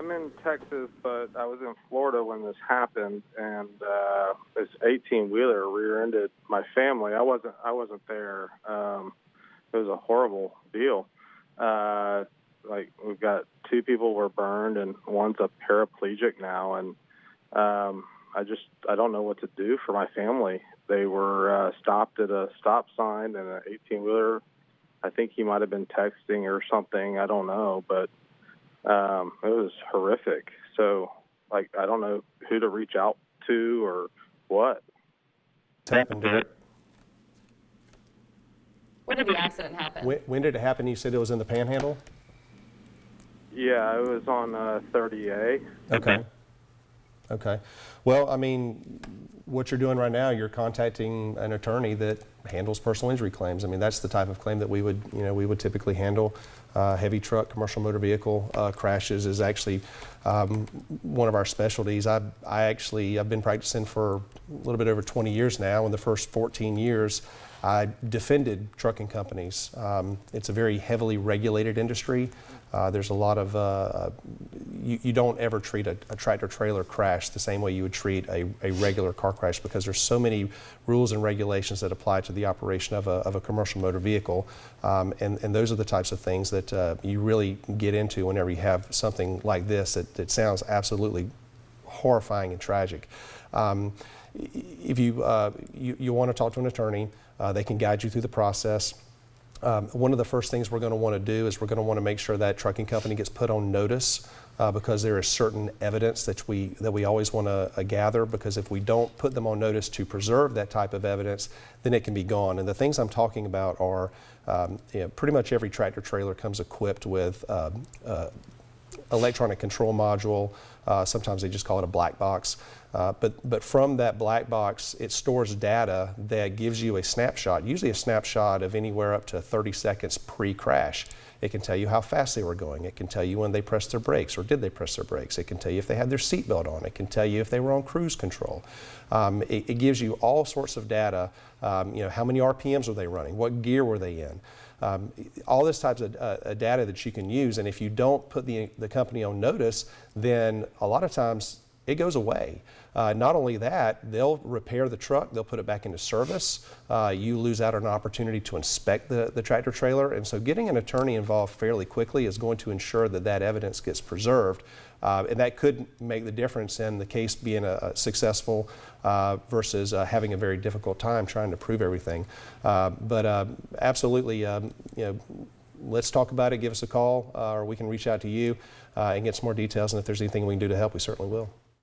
I'm in Texas, but I was in Florida when this happened, and this 18-wheeler rear-ended my family. I wasn't there. It was a horrible deal. We've got 2 people were burned, and one's a paraplegic now, and I don't know what to do for my family. They were stopped at a stop sign, and an 18-wheeler. I think he might have been texting or something. I don't know, but it was horrific. So, I don't know who to reach out to or what. Happened. When did the accident happen? When did it happen? You said it was in the Panhandle? Yeah, it was on 30A. Okay. Well, I mean, what you're doing right now, you're contacting an attorney that handles personal injury claims. I mean, that's the type of claim that we would typically handle. Heavy truck, commercial motor vehicle crashes is actually one of our specialties. I've been practicing for a little bit over 20 years now. In the first 14 years, I defended trucking companies. It's a very heavily regulated industry. There's a lot of, you don't ever treat a tractor trailer crash the same way you would treat a regular car crash, because there's so many rules and regulations that apply to the operation of a commercial motor vehicle. And those are the types of things that you really get into whenever you have something like this that sounds absolutely horrifying and tragic. If you want to talk to an attorney, they can guide you through the process. One of the first things we're going to want to do is we're going to want to make sure that trucking company gets put on notice, because there is certain evidence that we always want to gather, because if we don't put them on notice to preserve that type of evidence, then it can be gone. And the things I'm talking about are pretty much every tractor trailer comes equipped with electronic control module. Sometimes they just call it a black box. But from that black box, it stores data that gives you a snapshot, usually a snapshot of anywhere up to 30 seconds pre-crash. It can tell you how fast they were going. It can tell you when they pressed their brakes or did they press their brakes. It can tell you if they had their seatbelt on. It can tell you if they were on cruise control. It gives you all sorts of data. How many RPMs were they running? What gear were they in? All this types of data that you can use. And if you don't put the company on notice, then a lot of times it goes away. Not only that, they'll repair the truck, they'll put it back into service. You lose out on an opportunity to inspect the tractor trailer. And so getting an attorney involved fairly quickly is going to ensure that that evidence gets preserved. And that could make the difference in the case being successful versus having a very difficult time trying to prove everything. But absolutely, let's talk about it. Give us a call, or we can reach out to you and get some more details. And if there's anything we can do to help, we certainly will.